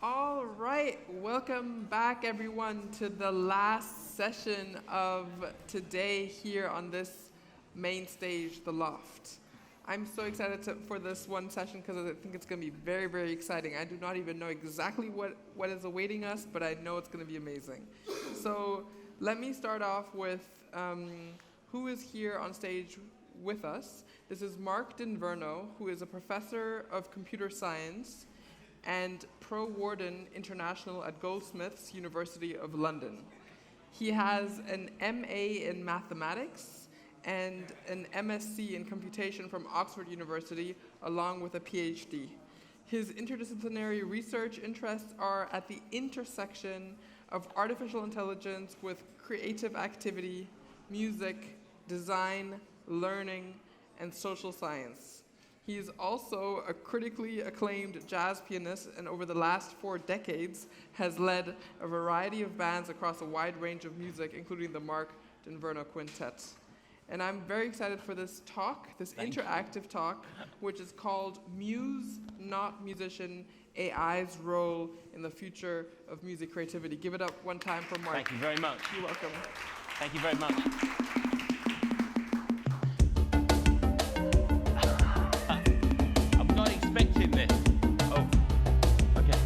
All right, welcome back everyone to the last session of today here on this main stage, The Loft. I'm so excited for this one session because I think it's going to be very, very exciting. I do not even know exactly what is awaiting us, but I know it's going to be amazing. So let me start off with who is here on stage with us. This is Mark Dinverno, who is a professor of computer science and Pro Warden International at Goldsmiths, University of London. He has an MA in mathematics and an MSc in computation from Oxford University, along with a PhD. His interdisciplinary research interests are at the intersection of artificial intelligence with creative activity, music, design, learning, and social science. He is also a critically acclaimed jazz pianist, and over the last 4 decades has led a variety of bands across a wide range of music, including the Mark Dinverno Quintet. And I'm very excited for this talk, this interactive talk, which is called Muse, Not Musician, AI's Role in the Future of Music Creativity. Give it up one time for Mark. Thank you very much. You're welcome. Thank you very much. I'm not expecting this. Oh, okay.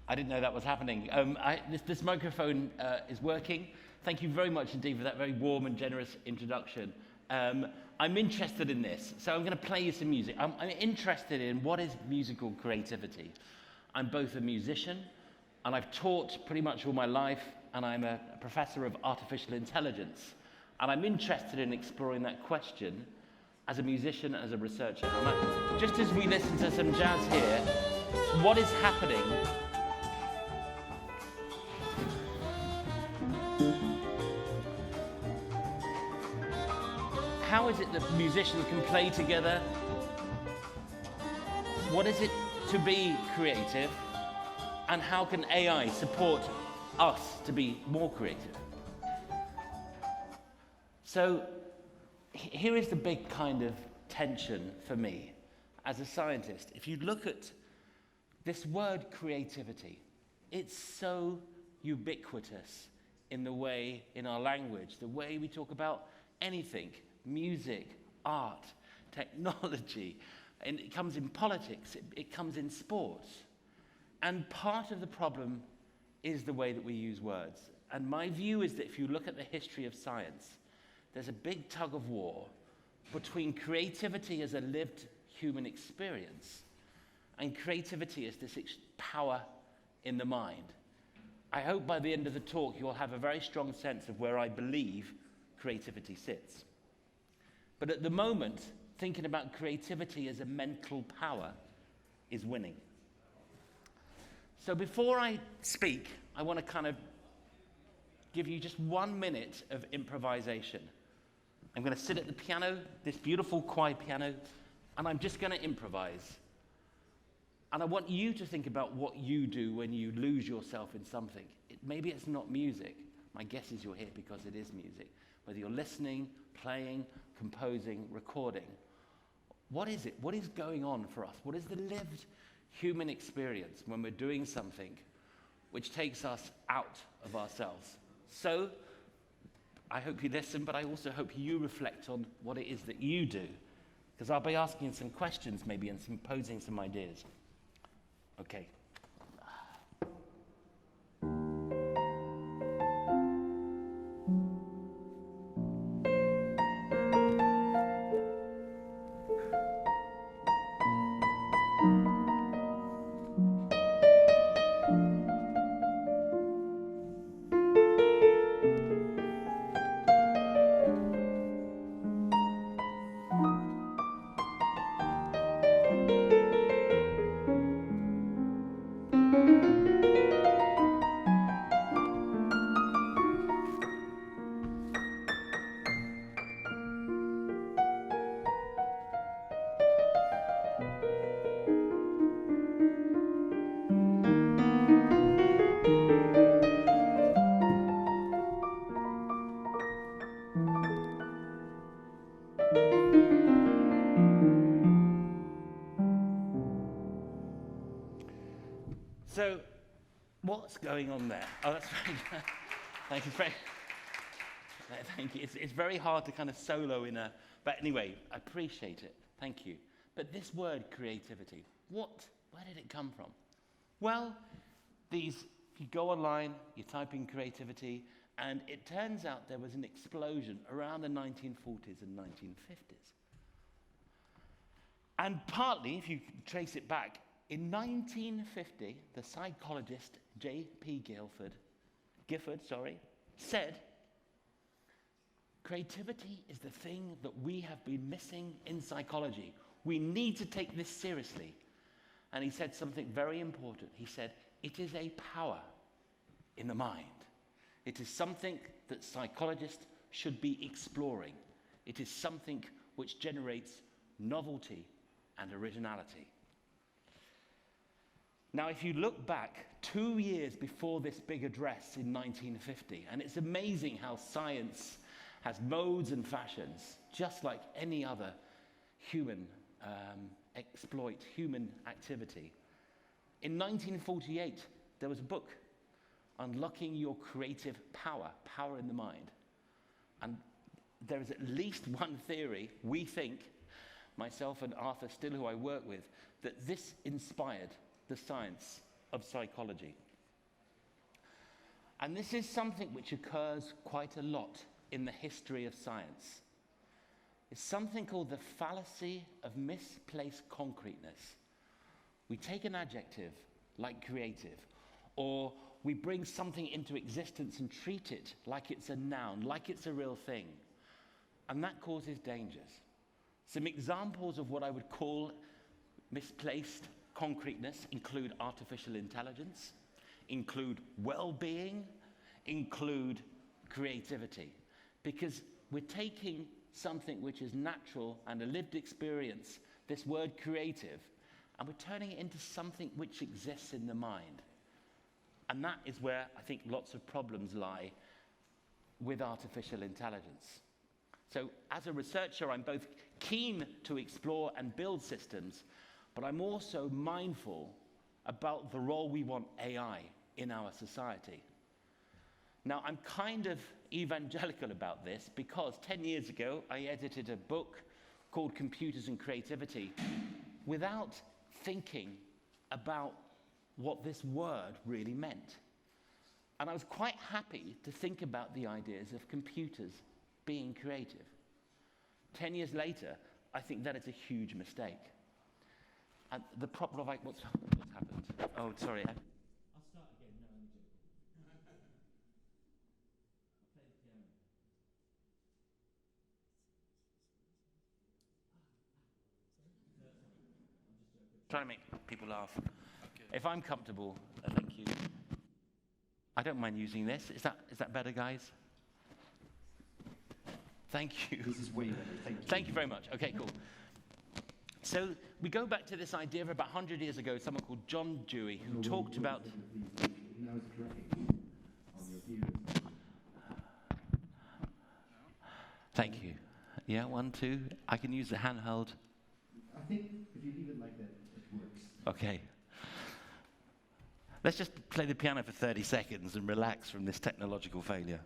I didn't know that was happening. This microphone is working. Thank you very much indeed for that very warm and generous introduction. I'm interested in this, so I'm going to play you some music. I'm interested in what is musical creativity. I'm both a musician, and I've taught pretty much all my life, and I'm a professor of artificial intelligence. And I'm interested in exploring that question as a musician, as a researcher. And just as we listen to some jazz here, what is happening? How is it that musicians can play together? What is it to be creative? And how can AI support us to be more creative? So here is the big kind of tension for me as a scientist. If you look at this word creativity, it's so ubiquitous in the way, in our language, the way we talk about anything. Music, art, technology, and it comes in politics, it comes in sports. And part of the problem is the way that we use words. And my view is that if you look at the history of science, there's a big tug of war between creativity as a lived human experience and creativity as this power in the mind. I hope by the end of the talk you'll have a very strong sense of where I believe creativity sits. But at the moment, thinking about creativity as a mental power is winning. So before I speak, I want to kind of give you just 1 minute of improvisation. I'm going to sit at the piano, this beautiful quiet piano, and I'm just going to improvise. And I want you to think about what you do when you lose yourself in something. Maybe it's not music. My guess is you're here because it is music. Whether you're listening, playing, composing, recording. What is it? What is going on for us? What is the lived human experience when we're doing something which takes us out of ourselves? So, I hope you listen, but I also hope you reflect on what it is that you do, because I'll be asking some questions maybe and posing some ideas. Okay. So, what's going on there? Oh, that's very thank you. Thank you. It's very hard to kind of solo in a... But anyway, I appreciate it. Thank you. But this word, creativity, where did it come from? Well, if you go online, you type in creativity, and it turns out there was an explosion around the 1940s and 1950s. And partly, if you trace it back, in 1950, the psychologist J.P. Gifford said, creativity is the thing that we have been missing in psychology. We need to take this seriously. And he said something very important. He said, it is a power in the mind. It is something that psychologists should be exploring. It is something which generates novelty and originality. Now, if you look back 2 years before this big address in 1950, and it's amazing how science has modes and fashions, just like any other human human activity. In 1948, there was a book, Unlocking Your Creative Power, Power in the Mind. And there is at least one theory, we think, myself and Arthur Still, who I work with, that this inspired the science of psychology. And this is something which occurs quite a lot in the history of science. It's something called the fallacy of misplaced concreteness. We take an adjective, like creative, or we bring something into existence and treat it like it's a noun, like it's a real thing. And that causes dangers. Some examples of what I would call misplaced concreteness include artificial intelligence, include well-being, include creativity. Because we're taking something which is natural and a lived experience, this word creative, and we're turning it into something which exists in the mind. And that is where I think lots of problems lie with artificial intelligence. So as a researcher, I'm both keen to explore and build systems, but I'm also mindful about the role we want AI in our society. Now, I'm kind of evangelical about this because 10 years ago, I edited a book called Computers and Creativity without thinking about what this word really meant. And I was quite happy to think about the ideas of computers being creative. 10 years later, I think that is a huge mistake. And the problem of what's happened? Oh, sorry. I'll start again. No, I'm joking. I'll play the piano. Trying to make people laugh. Okay. If I'm comfortable, thank you. I don't mind using this. Is that better, guys? Thank you. This is way better. Thank you. Thank you very much. Okay, cool. So we go back to this idea of about 100 years ago, someone called John Dewey, who talked about... Thank you. Yeah, 1, 2. I can use the handheld. I think if you leave it like that, it works. Okay. Let's just play the piano for 30 seconds and relax from this technological failure.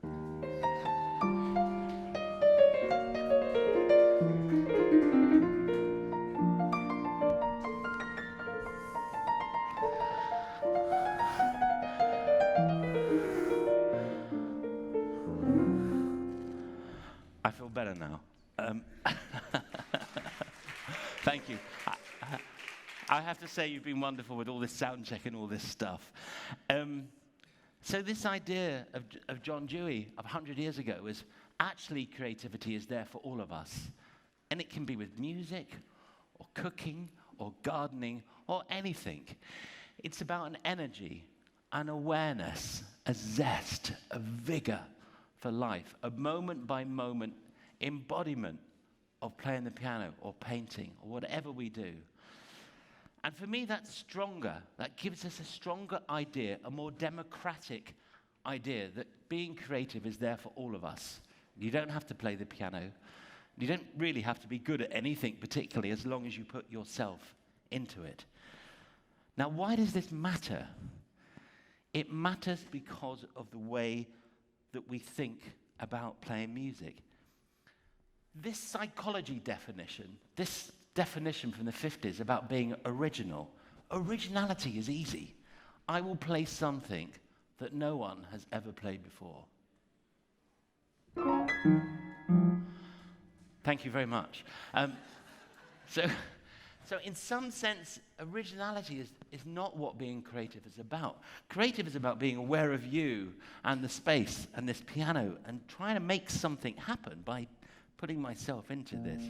I feel better now. Thank you. I have to say you've been wonderful with all this sound check and all this stuff. So this idea of John Dewey of 100 years ago was actually creativity is there for all of us. And it can be with music or cooking or gardening or anything. It's about an energy, an awareness, a zest, a vigor for life, a moment-by-moment embodiment of playing the piano or painting or whatever we do. And for me, that's stronger. That gives us a stronger idea, a more democratic idea that being creative is there for all of us. You don't have to play the piano. You don't really have to be good at anything particularly as long as you put yourself into it. Now, why does this matter? It matters because of the way that we think about playing music. This psychology definition, this definition from the 50s about being original, originality is easy. I will play something that no one has ever played before. Thank you very much. So in some sense, originality is not what being creative is about. Creative is about being aware of you and the space and this piano and trying to make something happen by putting myself into this.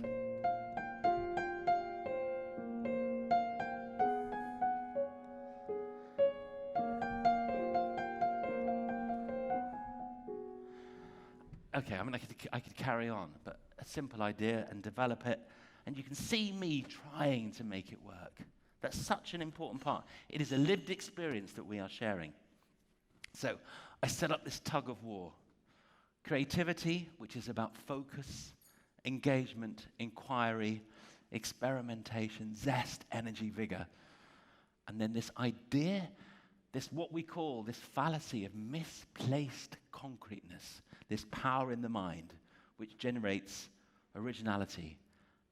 Okay, I mean, I could carry on, but a simple idea and develop it, and you can see me trying to make it work. That's such an important part. It is a lived experience that we are sharing. So I set up this tug of war. Creativity, which is about focus, engagement, inquiry, experimentation, zest, energy, vigor. And then this idea, this what we call this fallacy of misplaced concreteness, this power in the mind, which generates originality.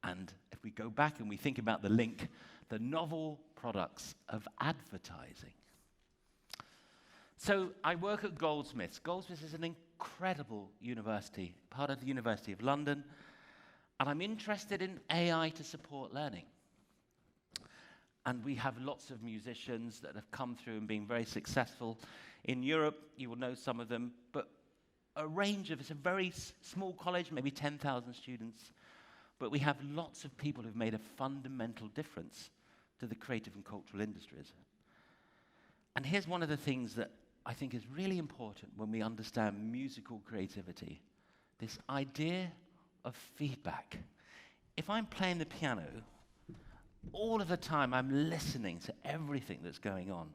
And if we go back and we think about the link, the novel products of advertising. So I work at Goldsmiths. Goldsmiths is an incredible university, part of the University of London, and I'm interested in AI to support learning. And we have lots of musicians that have come through and been very successful. In Europe, you will know some of them, but a range of, it's a very small college, maybe 10,000 students, but we have lots of people who've made a fundamental difference to the creative and cultural industries. And here's one of the things that I think is really important when we understand musical creativity, this idea of feedback. If I'm playing the piano, all of the time I'm listening to everything that's going on.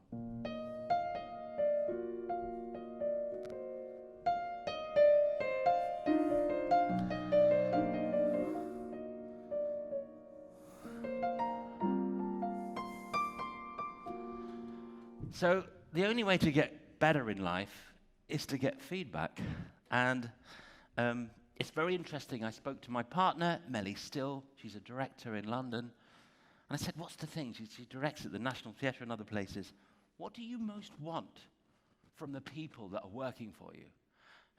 So the only way to get better in life is to get feedback. And it's very interesting. I spoke to my partner, Melly Still. She's a director in London. And I said, what's the thing? She directs at the National Theatre and other places. What do you most want from the people that are working for you?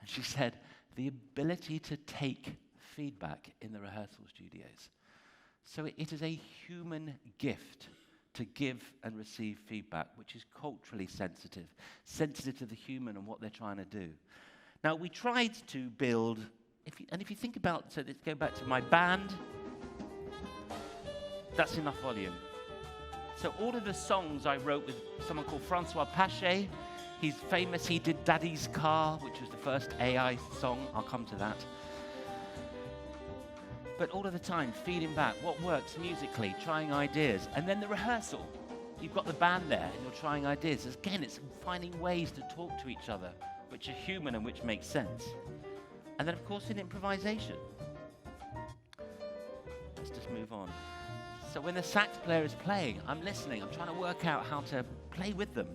And she said, the ability to take feedback in the rehearsal studios. So it is a human gift to give and receive feedback, which is culturally sensitive, sensitive to the human and what they're trying to do. Now, we tried to build, if you think about, so let's go back to my band, that's enough volume. So all of the songs I wrote with someone called Francois Pachet. He's famous, he did Daddy's Car, which was the first AI song, I'll come to that. But all of the time, feeding back what works musically, trying ideas. And then the rehearsal. You've got the band there, and you're trying ideas. Again, it's finding ways to talk to each other, which are human and which make sense. And then, of course, in improvisation. Let's just move on. So when the sax player is playing, I'm listening. I'm trying to work out how to play with them.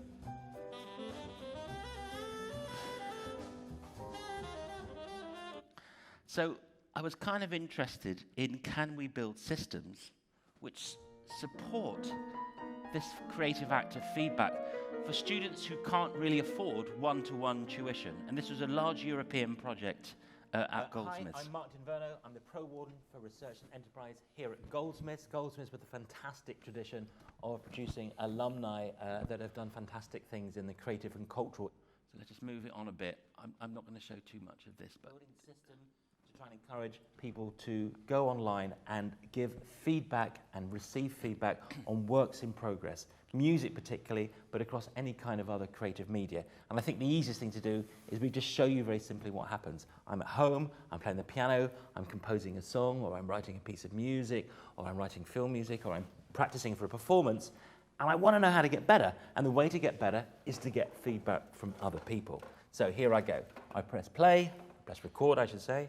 So I was kind of interested in, can we build systems which support this creative act of feedback for students who can't really afford one-to-one tuition? And this was a large European project at Goldsmiths. Hi, I'm Martin Verno. I'm the Pro Warden for Research and Enterprise here at Goldsmiths. Goldsmiths with a fantastic tradition of producing alumni that have done fantastic things in the creative and cultural. So let's just move it on a bit. I'm not going to show too much of this, but Building system to try and encourage people to go online and give feedback and receive feedback on works in progress, music particularly, but across any kind of other creative media. And I think the easiest thing to do is we just show you very simply what happens. I'm at home, I'm playing the piano, I'm composing a song, or I'm writing a piece of music, or I'm writing film music, or I'm practicing for a performance, and I want to know how to get better. And the way to get better is to get feedback from other people. So here I go. I press play, press record, I should say.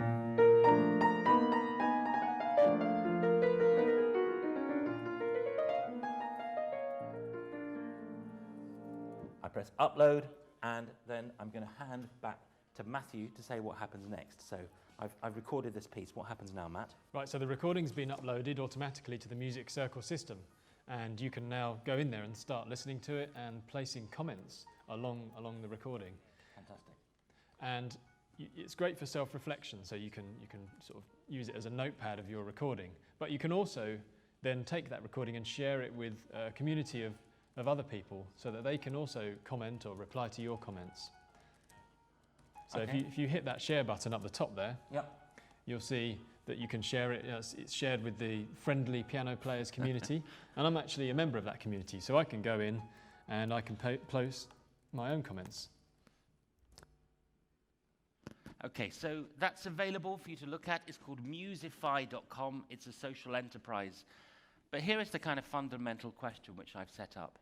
I press upload, and then I'm going to hand back to Matthew to say what happens next. So I've recorded this piece. What happens now, Matt? Right, so the recording's been uploaded automatically to the Music Circle system, and you can now go in there and start listening to it and placing comments along the recording. Fantastic. And it's great for self-reflection, so you can sort of use it as a notepad of your recording. But you can also then take that recording and share it with a community of other people so that they can also comment or reply to your comments. So Okay. if you hit that share button up the top there, Yep. you'll see that you can share it. It's shared with the Friendly Piano Players community, and I'm actually a member of that community, so I can go in and I can post my own comments. Okay, so that's available for you to look at. It's called musify.com. It's a social enterprise. But here is the kind of fundamental question which I've set up.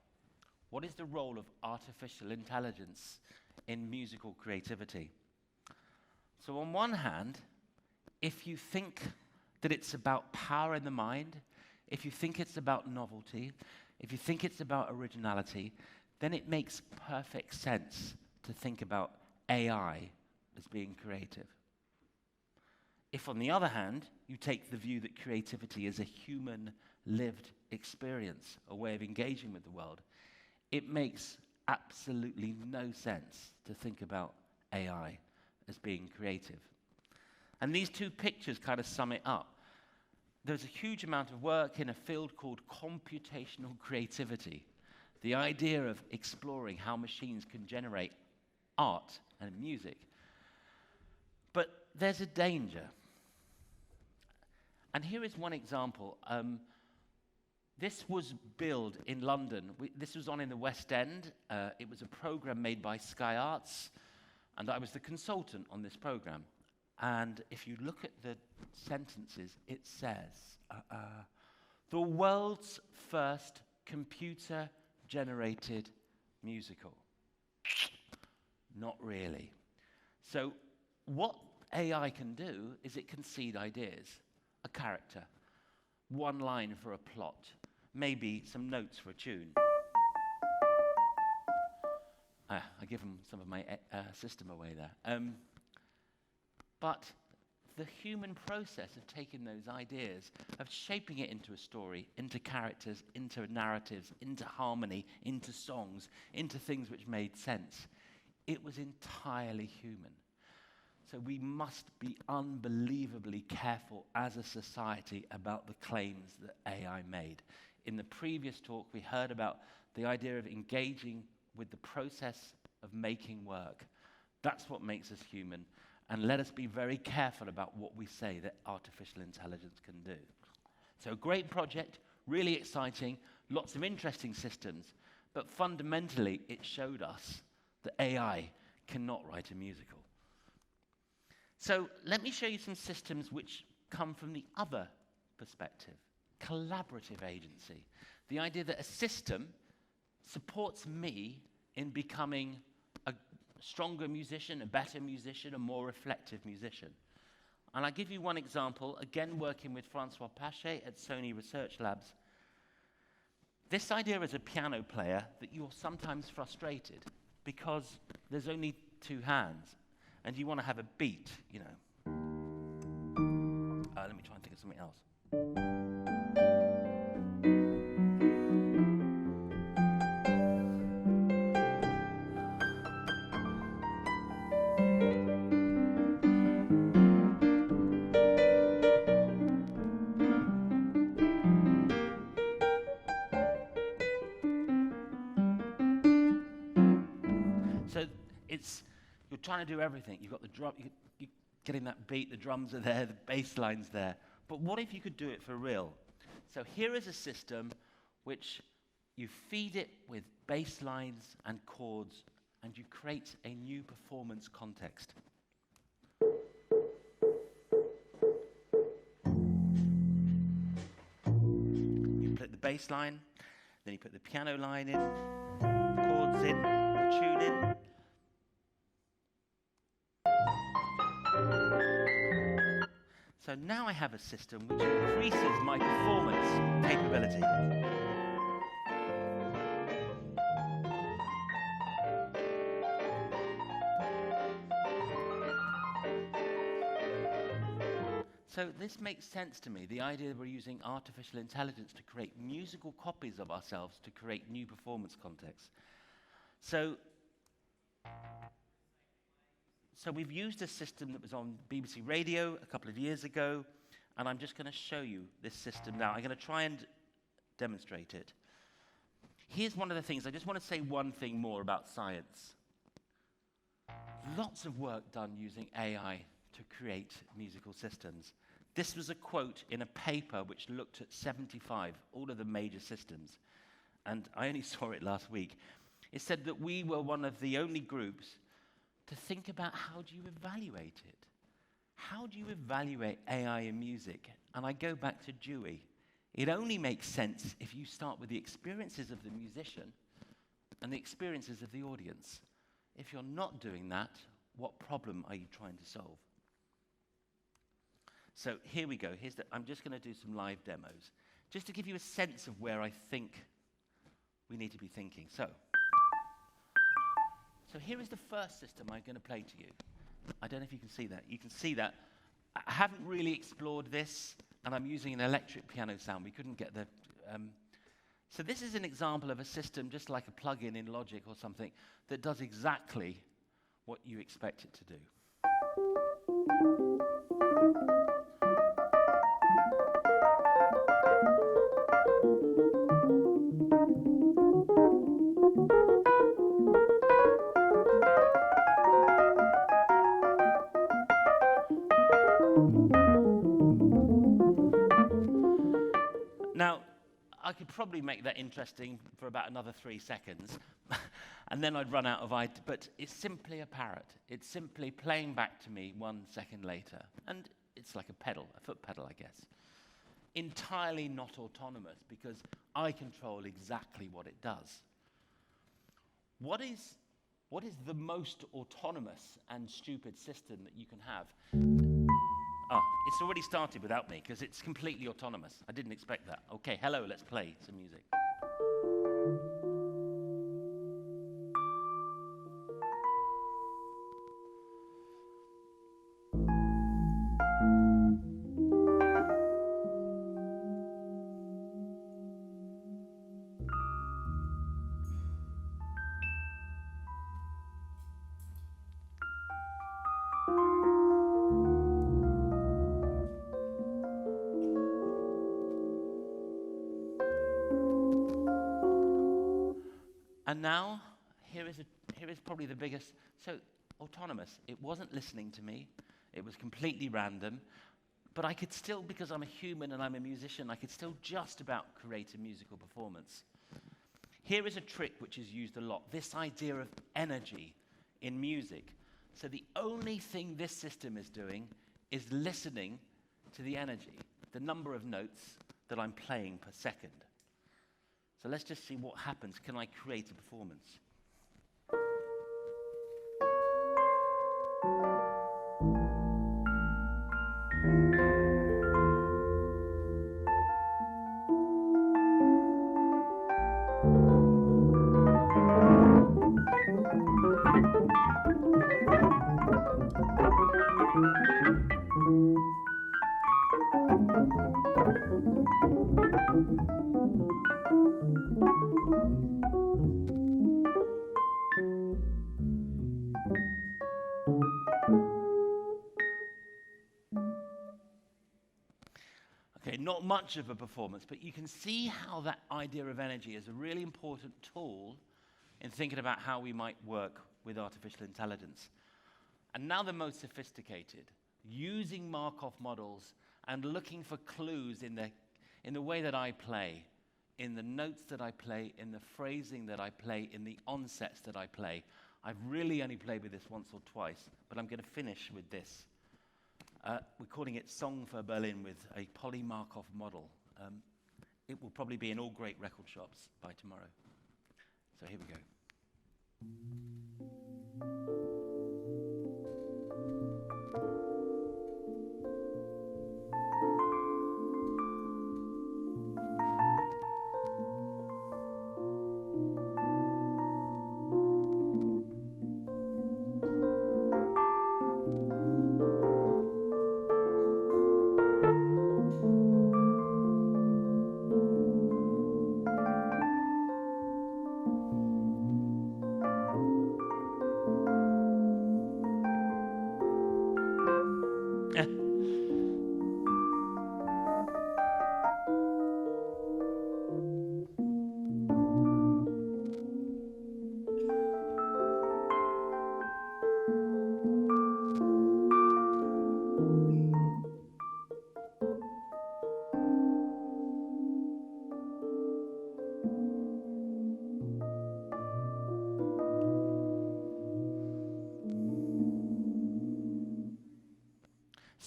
What is the role of artificial intelligence in musical creativity? So on one hand, if you think that it's about power in the mind, if you think it's about novelty, if you think it's about originality, then it makes perfect sense to think about AI as being creative. If, on the other hand, you take the view that creativity is a human lived experience, a way of engaging with the world, it makes absolutely no sense to think about AI as being creative. And these two pictures kind of sum it up. There's a huge amount of work in a field called computational creativity, the idea of exploring how machines can generate art and music. But there's a danger. And here is one example. This was billed in London. This was on in the West End. It was a program made by Sky Arts, and I was the consultant on this program. And if you look at the sentences, it says, the world's first computer-generated musical. Not really. So what AI can do is it can seed ideas, a character, one line for a plot, maybe some notes for a tune. I give them some of my system away there. But the human process of taking those ideas, of shaping it into a story, into characters, into narratives, into harmony, into songs, into things which made sense, it was entirely human. So we must be unbelievably careful as a society about the claims that AI made. In the previous talk, we heard about the idea of engaging with the process of making work. That's what makes us human. And let us be very careful about what we say that artificial intelligence can do. So great project, really exciting, lots of interesting systems, but fundamentally it showed us that AI cannot write a musical. So let me show you some systems which come from the other perspective, collaborative agency. The idea that a system supports me in becoming a stronger musician, a better musician, a more reflective musician. And I'll give you one example, again working with Francois Pachet at Sony Research Labs. This idea as a piano player that you're sometimes frustrated because there's only two hands and you want to have a beat, you know. Let me try and think of something else. So you're trying to do everything. You've got the drum, you're getting that beat, the drums are there, the bass line's there. But what if you could do it for real? So here is a system which you feed it with bass lines and chords, and you create a new performance context. You put the bass line, then you put the piano line in, chords in, the tune in. So now I have a system which increases my performance capability. So this makes sense to me, the idea that we're using artificial intelligence to create musical copies of ourselves to create new performance contexts. So we've used a system that was on BBC Radio a couple of years ago, and I'm just going to show you this system now. I'm going to try and demonstrate it. Here's one of the things. I just want to say one thing more about science. Lots of work done using AI to create musical systems. This was a quote in a paper which looked at 75, all of the major systems, and I only saw it last week. It said that we were one of the only groups to think about how do you evaluate it? How do you evaluate AI in music? And I go back to Dewey. It only makes sense if you start with the experiences of the musician and the experiences of the audience. If you're not doing that, what problem are you trying to solve? So here we go. I'm just going to do some live demos, just to give you a sense of where I think we need to be thinking. So here is the first system I'm going to play to you. I don't know if you can see that. You can see that. I haven't really explored this, and I'm using an electric piano sound. We couldn't get the... So this is an example of a system, just like a plugin in Logic or something, that does exactly what you expect it to do. Now, I could probably make that interesting for about another 3 seconds, and then I'd run out of ideas, but it's simply a parrot. It's simply playing back to me 1 second later, and it's like a pedal, a foot pedal, I guess. Entirely not autonomous, because I control exactly what it does. What is the most autonomous and stupid system that you can have? It's already started without me, because it's completely autonomous. I didn't expect that. Okay, hello, let's play some music. And now, here is probably the biggest. So, autonomous. It wasn't listening to me. It was completely random. But I could still, because I'm a human and I'm a musician, I could still just about create a musical performance. Here is a trick which is used a lot. This idea of energy in music. So the only thing this system is doing is listening to the energy, the number of notes that I'm playing per second. So let's just see what happens. Can I create a performance? Okay, not much of a performance, but you can see how that idea of energy is a really important tool in thinking about how we might work with artificial intelligence. And now the most sophisticated, using Markov models and looking for clues in the way that I play, in the notes that I play, in the phrasing that I play, in the onsets that I play. I've really only played with this once or twice, but I'm going to finish with this. We're calling it Song for Berlin with a poly-Markov model. It will probably be in all great record shops by tomorrow. So here we go.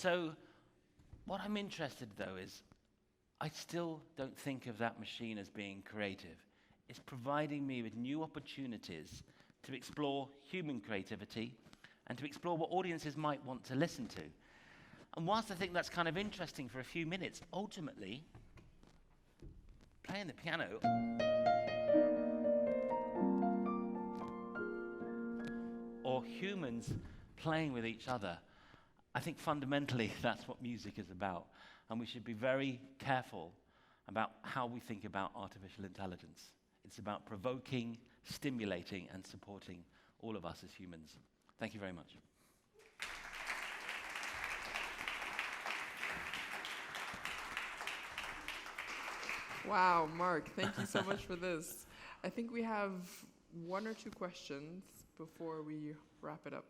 So what I'm interested, though, is I still don't think of that machine as being creative. It's providing me with new opportunities to explore human creativity and to explore what audiences might want to listen to. And whilst I think that's kind of interesting for a few minutes, ultimately, playing the piano or humans playing with each other, I think fundamentally that's what music is about. And we should be very careful about how we think about artificial intelligence. It's about provoking, stimulating, and supporting all of us as humans. Thank you very much. Wow, Mark, thank you so much for this. I think we have one or two questions before we wrap it up.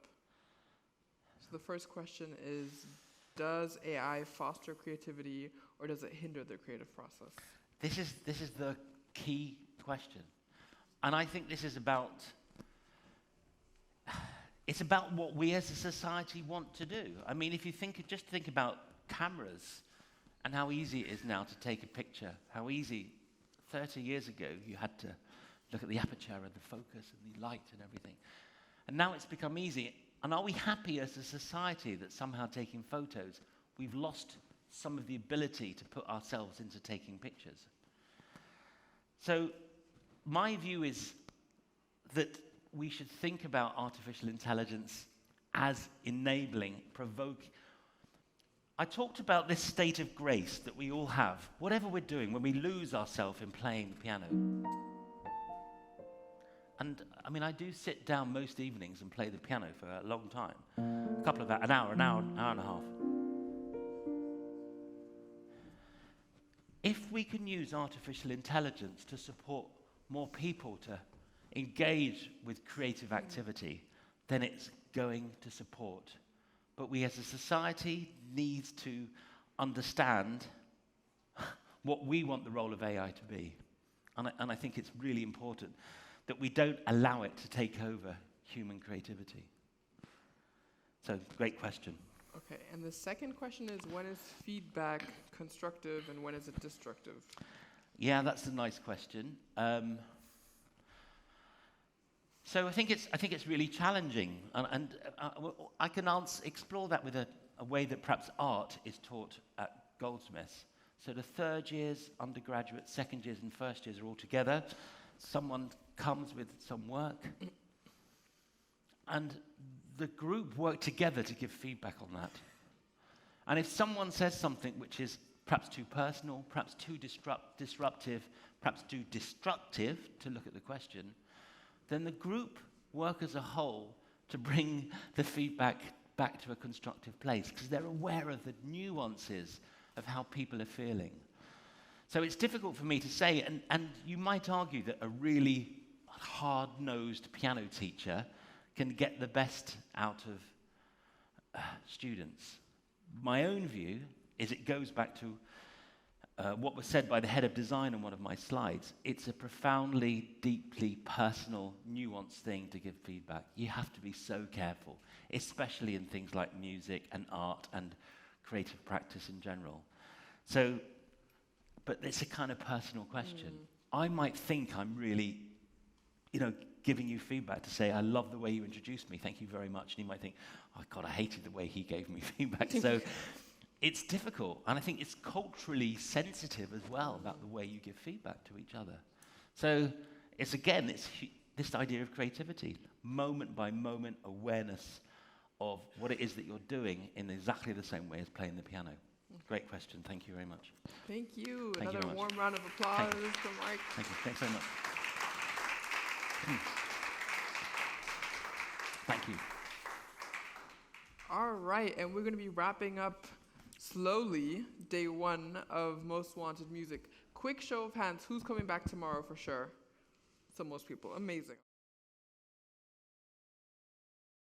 So the first question is, does AI foster creativity or does it hinder the creative process? This is the key question. And I think this is about, it's about what we as a society want to do. I mean, if you just think about cameras and how easy it is now to take a picture, how easy 30 years ago you had to look at the aperture and the focus and the light and everything. And now it's become easy. And are we happy as a society that somehow taking photos, we've lost some of the ability to put ourselves into taking pictures? So my view is that we should think about artificial intelligence as enabling, provoking. I talked about this state of grace that we all have, whatever we're doing, when we lose ourselves in playing the piano. And I mean, I do sit down most evenings and play the piano for a long time, a couple of hours, an hour and a half. If we can use artificial intelligence to support more people to engage with creative activity, then it's going to support. But we as a society need to understand what we want the role of AI to be. And I think it's really important that we don't allow it to take over human creativity. So, great question. Okay, and the second question is, when is feedback constructive and when is it destructive? Yeah, that's a nice question. So I think it's really challenging, and I can explore that with a way that perhaps art is taught at Goldsmiths. So the third years, undergraduate, second years, and first years are all together. Someone comes with some work, and the group work together to give feedback on that. And if someone says something which is perhaps too personal, perhaps too disruptive, perhaps too destructive, to look at the question, then the group work as a whole to bring the feedback back to a constructive place, because they're aware of the nuances of how people are feeling. So it's difficult for me to say, and you might argue that a really hard-nosed piano teacher can get the best out of students. My own view is it goes back to what was said by the head of design on one of my slides. It's a profoundly, deeply personal, nuanced thing to give feedback. You have to be so careful, especially in things like music and art and creative practice in general. So, but it's a kind of personal question. I might think I'm really, giving you feedback to say, I love the way you introduced me, thank you very much. And you might think, oh God, I hated the way he gave me feedback. So it's difficult. And I think it's culturally sensitive as well about the way you give feedback to each other. So it's this idea of creativity, moment by moment awareness of what it is that you're doing in exactly the same way as playing the piano. Great question. Thank you very much. Thank you. Thank you Another very much. warm round of applause for Mark. Thank you. Thanks so much. Thank you. All right, and we're going to be wrapping up slowly day one of Most Wanted Music. Quick show of hands, who's coming back tomorrow for sure? So most people, amazing.